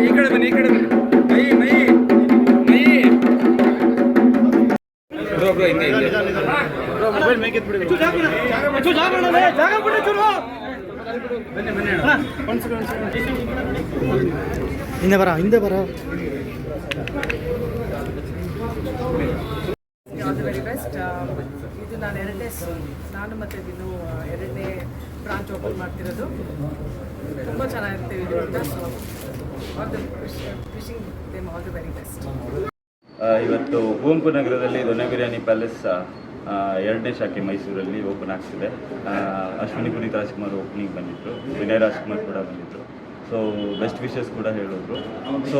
ಈ ಕಡೆ ಬನ್ನಿ ಮೈ ಮೈ ಮೈ ಬ್ರೋ ಹಿಂದೆ ಮೊಬೈಲ್ ಮೇಕ್ ಎತ್ ಬಿಡಿ ಜಾಗ ಬಿಡಿ ಚೂರು ಬನ್ನಿ ಹಿಂದೆ ಬರ ಆಲ್ ದಿ ವೆರಿ ಬೆಸ್ಟ್. ಇದು ನಾನು ಮತ್ತು ದಿನು ಎರಡನೇ ಬ್ರಾಂಚ್ ಓಪನ್ ಮಾಡ್ತಿರೋದು. ತುಂಬ ಚೆನ್ನಾಗಿರುತ್ತೆ ಇದರಿಂದ. So all the wishing them all the very best. ಇವತ್ತು ಕುವೆಂಪು ನಗರದಲ್ಲಿ ದೊನೆ ಬಿರಿಯಾನಿ ಪ್ಯಾಲೇಸ್ ಎರಡನೇ ಶಾಖೆ ಮೈಸೂರಲ್ಲಿ ಓಪನ್ ಆಗ್ತಿದೆ. ಅಶ್ವಿನಿ ಪುನೀತ್ ರಾಜ್ಕುಮಾರ್ ಓಪನಿಂಗ್ ಬಂದಿದ್ದರು, ವಿನಯ್ ರಾಜ್ಕುಮಾರ್ ಕೂಡ ಬಂದಿದ್ದರು. ಸೊ ಬೆಸ್ಟ್ ವಿಶಸ್ ಕೂಡ ಹೇಳಿದ್ರು. ಸೊ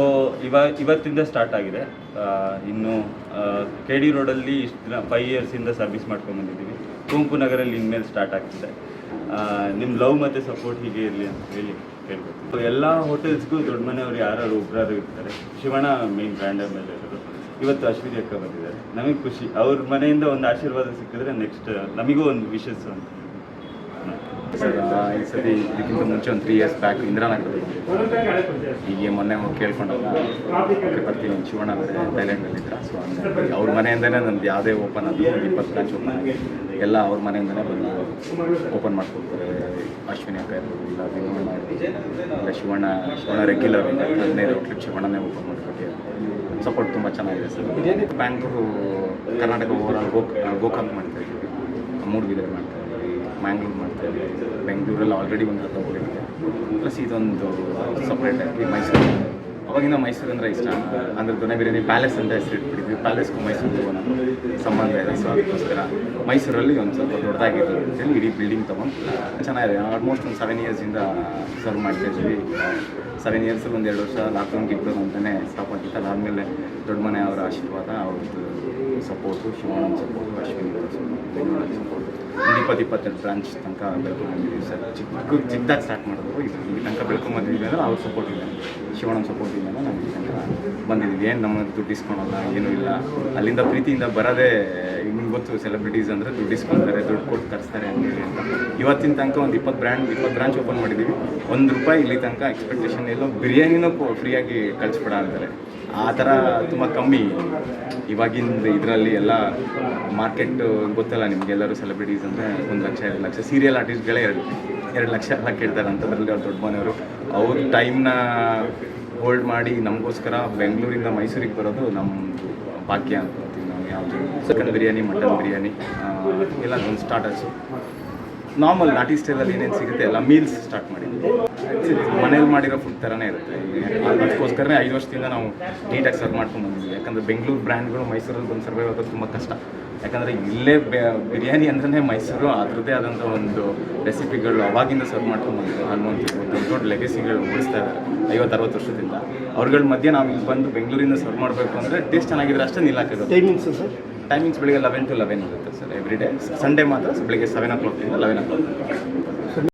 ಇವತ್ತಿಂದ ಸ್ಟಾರ್ಟ್ ಆಗಿದೆ. ಇನ್ನು ಕೆ ಡಿ ರೋಡಲ್ಲಿ ಇಷ್ಟು ದಿನ 5 ಇಯರ್ಸಿಂದ ಸರ್ವಿಸ್ ಮಾಡ್ಕೊಂಡ್ಬಂದಿದ್ದೀವಿ. ಕುವೆಂಪು ನಗರಲ್ಲಿ ಇನ್ಮೇಲೆ ಸ್ಟಾರ್ಟ್ ಆಗ್ತಿದೆ. ನಿಮ್ಮ ಲವ್ ಮತ್ತು ಸಪೋರ್ಟ್ ಹೀಗೆ ಇರಲಿ ಅಂತ ಹೇಳಿ ಕೇಳ್ಬೋದು. ಎಲ್ಲ ಹೋಟೆಲ್ಸ್ಗೂ ದೊಡ್ಡ ಮನೆಯವರು ಯಾರು ಒಬ್ಬರಾರು ಇರ್ತಾರೆ. ಶಿವಣ್ಣ ಮೇನ್ ಬ್ರ್ಯಾಂಡ್ ಮೇಲೆ ಇರೋದು. ಇವತ್ತು ಅಶ್ವಿನಿ ಅಕ್ಕ ಬಂದಿದ್ದಾರೆ, ನಮಗೆ ಖುಷಿ. ಅವ್ರ ಮನೆಯಿಂದ ಒಂದು ಆಶೀರ್ವಾದ ಸಿಕ್ಕಿದ್ರೆ ನೆಕ್ಸ್ಟ್ ನಮಗೂ ಒಂದು ವಿಶಸ್ ಅಂತ. ಸರ್ ಈ ಸತಿ ಇದಕ್ಕಿಂತ ಮುಂಚೆ ಒಂದು 3 ಇಯರ್ಸ್ ಬ್ಯಾಕ್ ಇಂದಿರಾನಗರದಲ್ಲಿ ಹೀಗೆ ಮೊನ್ನೆ ಕೇಳ್ಕೊಂಡಾಗ ಓಕೆ ಬರ್ತೀನಿ. ಶಿವಣ್ಣ ಥೈಲ್ಯಾಂಡಲ್ಲಿದ್ದ. ಸೊ ಹಂಗಾಗಿ ಅವ್ರ ಮನೆಯಿಂದನೇ ನಂದು ಯಾವುದೇ ಓಪನ್ ಅದು 20 ಬ್ರಾಂಚ್ ಓಪನ್ ಆಗಿ ಎಲ್ಲ ಅವ್ರ ಮನೆಯಿಂದನೇ ಬಂದು ಓಪನ್ ಮಾಡ್ಕೊಡ್ತಾರೆ. ಅಶ್ವಿನಿ ಅಕ್ಕ ಇರ್ಬೋದು, ಇಲ್ಲ ವಿನೋಣ ಇರ್ಬೋದು, ಇಲ್ಲ ಶಿವಣ್ಣ ರೆಗ್ಯುಲರ್ 15 ಔಟ್ಲೆಟ್ ಶಿವಣ್ಣನೇ ಓಪನ್ ಮಾಡಿಕೊಟ್ಟಿದ್ದಾರೆ. ಸಪೋರ್ಟ್ ತುಂಬ ಚೆನ್ನಾಗಿದೆ ಸರ್. ಬ್ಯಾಂಗ್ಳೂರು ಕರ್ನಾಟಕ ಓವರಾಲ್ ಗೋಕಾಕ್ ಮಾಡ್ತಾಯಿದ್ದೀವಿ, ಮೂಡುಬಿದಿರೆ ಮಾಡ್ತಾಯಿದ್ದೀವಿ, ಮ್ಯಾಂಗ್ಳೂರು ಮಾಡ್ತಾಯಿದ್ದೀವಿ, ಬೆಂಗಳೂರಲ್ಲಿ ಆಲ್ರೆಡಿ ಒಂದು ಹೋಗಿದ್ದೀವಿ. ಪ್ಲಸ್ ಇದೊಂದು ಸಪ್ರೇಟಾಗಿ ಮೈಸೂರು. ಅವಾಗಿಂದ ಮೈಸೂರು ಅಂದರೆ ಇಷ್ಟ. ಅಂದರೆ ದೊನೆ ಬಿರಿಯಾನಿ ಪ್ಯಾಲೇಸ್ ಅಂತ ಹೆಸರಿಟ್ಬಿಟ್ಟಿದ್ವಿ. ಪ್ಯಾಲೇಸ್ಗೂ ಮೈಸೂರಿಗೂ ಒಂದು ಸಂಬಂಧ ಇದೆ. ಸೊ ಅದಕ್ಕೋಸ್ಕರ ಮೈಸೂರಲ್ಲಿ ಒಂದು ಸ್ವಲ್ಪ ದೊಡ್ಡದಾಗಿರಲಿ ಅಂತೇಳಿ ಇಡೀ ಬಿಲ್ಡಿಂಗ್ ತೊಗೊಂಡು ಚೆನ್ನಾಗಿದೆ. ಆಲ್ಮೋಸ್ಟ್ ಒಂದು 7 ಇಯರ್ಸಿಂದ ಸರ್ವ್ ಮಾಡ್ತಾಯಿದ್ವಿ. 7 ಇಯರ್ಸಲ್ಲಿ ಒಂದು 2 ವರ್ಷ ಲಾಕ್ಡೌನ್ಗೆ ಇಬ್ಬರು ಅಂತಲೇ ಸ್ಟಾಪ್ ಆಗಿತ್ತು. ಅದಾದಮೇಲೆ ದೊಡ್ಡ ಮನೆ ಅವರ ಆಶೀರ್ವಾದ, ಅವ್ರದ್ದು ಸಪೋರ್ಟು, ಶಿವಣ್ಣನ ಸಪೋರ್ಟು, ಅಶ್ವಿನಿ ಸಪೋರ್ಟು, 22 ಬ್ರಾಂಚ್ ತನಕ ಬೆಳ್ಕೊಂಡ್ಬಂದಿದ್ದೀವಿ ಸರ್. ಚಿಕ್ಕದಾಗಿ ಸ್ಟಾರ್ಟ್ ಮಾಡಿದ್ರು. ಇಲ್ಲಿ ತನಕ ಬೆಳ್ಕೊಂಬಂದಿದ್ದೀವಿ ಅಂದರೆ ಅವ್ರ ಸಪೋರ್ಟ್ ಇದೆ, ಶಿವಣ್ಣನ ಸಪೋರ್ಟ್ ಇಲ್ಲ ನಾವು ಇಲ್ಲಿ ತನಕ ಬಂದಿದ್ದೀವಿ. ಏನು ನಮ್ಮ ದುಡ್ಡು ಇಸ್ಕೊಳಲ್ಲ, ಏನೂ ಇಲ್ಲ. ಅಲ್ಲಿಂದ ಪ್ರೀತಿಯಿಂದ ಬರೋದೇ. ನಿಮ್ಗೆ ಗೊತ್ತು, ಸೆಲೆಬ್ರಿಟೀಸ್ ಅಂದರೆ ದುಡ್ಡು ಇಸ್ಕೊಳ್ತಾರೆ, ದುಡ್ಡು ಕೊಟ್ಟು ತರಿಸ್ತಾರೆ ಅಂತೇಳಿ ಅಂತ. ಇವತ್ತಿನ ತನಕ ಒಂದು 20 ಬ್ರಾಂಚ್ ಓಪನ್ ಮಾಡಿದ್ದೀವಿ. ₹1 ಇಲ್ಲಿ ತನಕ ಎಕ್ಸ್ಪೆಕ್ಟೇಷನ್ ಎಲ್ಲೋ ಬಿರಿಯಾನಿನೂ ಫ್ರೀಯಾಗಿ ಕಳಿಸ್ಬಿಡ ಅಂತಾರೆ. ಆ ಥರ ತುಂಬ ಕಮ್ಮಿ ಇವಾಗಿನ ಇದರಲ್ಲಿ. ಎಲ್ಲ ಮಾರ್ಕೆಟ್ ಗೊತ್ತಲ್ಲ ನಿಮಗೆಲ್ಲರೂ, ಸೆಲೆಬ್ರಿಟೀಸ್ ಅಂದರೆ 1 ಲಕ್ಷ 2 ಲಕ್ಷ, ಸೀರಿಯಲ್ ಆರ್ಟಿಸ್ಟ್ಗಳೇ 2 ಲಕ್ಷ ಎಲ್ಲ ಕೇಳ್ತಾರೆ. ಅಂಥದ್ರಲ್ಲಿ ಅವ್ರು ದೊಡ್ಡ ಮನೆಯವರು ಅವ್ರ ಟೈಮ್ನ ಹೋಲ್ಡ್ ಮಾಡಿ ನಮಗೋಸ್ಕರ ಬೆಂಗಳೂರಿಂದ ಮೈಸೂರಿಗೆ ಬರೋದು ನಮ್ಮದು ಭಾಗ್ಯ ಅಂತೀವಿ ನಾವು. ಯಾವುದು ಚಿಕನ್ ಬಿರಿಯಾನಿ, ಮಟನ್ ಬಿರಿಯಾನಿ ಎಲ್ಲ ಒಂದು ಸ್ಟಾರ್ಟರ್ಸು, ನಾರ್ಮಲ್ ನಾಟಿ ಸ್ಟೈಲಲ್ಲಿ ಏನೇನು ಸಿಗುತ್ತೆ ಎಲ್ಲ ಮೀಲ್ಸ್ ಸ್ಟಾರ್ಟ್ ಮಾಡಿದ್ವಿ. ಮನೇಲಿ ಮಾಡಿರೋ ಫುಡ್ ಥರನೇ ಇರುತ್ತೆ. ಅದಕ್ಕೋಸ್ಕರನೇ 5 ವರ್ಷದಿಂದ ನಾವು ನೀಟಾಗಿ ಸರ್ವ್ ಮಾಡ್ಕೊಂಡು ಬಂದಿದ್ವಿ. ಯಾಕಂದರೆ ಬೆಂಗಳೂರು ಬ್ರ್ಯಾಂಡ್ಗಳು ಮೈಸೂರಲ್ಲಿ ಬಂದು ಸರ್ವೈವ್ ಆಗೋದು ತುಂಬ ಕಷ್ಟ. ಯಾಕಂದರೆ ಇಲ್ಲೇ ಬಿರಿಯಾನಿ ಅಂದ್ರೆ ಮೈಸೂರು ಅದರದ್ದೇ ಆದಂಥ ಒಂದು ರೆಸಿಪಿಗಳು ಅವಾಗಿಂದ ಸರ್ವ್ ಮಾಡ್ಕೊಂಡು ಬಂದಿದ್ದು. ಅನ್ನುವಂಥ ದೊಡ್ಡ ಲೆಗಸಿಗಳು ಉಳಿಸ್ತಾ ಇದ್ದಾರೆ 50-60 ವರ್ಷದಿಂದ. ಅವ್ರಗಳ ಮಧ್ಯೆ ನಾವು ಇಲ್ಲಿ ಬಂದು ಬೆಂಗಳೂರಿಂದ ಸರ್ವ್ ಮಾಡಬೇಕು ಅಂದರೆ ಟೇಸ್ಟ್ ಚೆನ್ನಾಗಿದ್ರೆ ಅಷ್ಟೇ ನಿಲ್ಲಾಕೋದು. Timings sir? ಟೈಮಿಂಗ್ಸ್ ಬೆಳಿಗ್ಗೆ 11 to 11 ಇರುತ್ತೆ ಸರ್ ಎವ್ರಿ ಡೇ. ಸಂಡೇ ಮಾತ್ರ ಬೆಳಿಗ್ಗೆ 7 o'clock ಇಂದ 11 o'clock.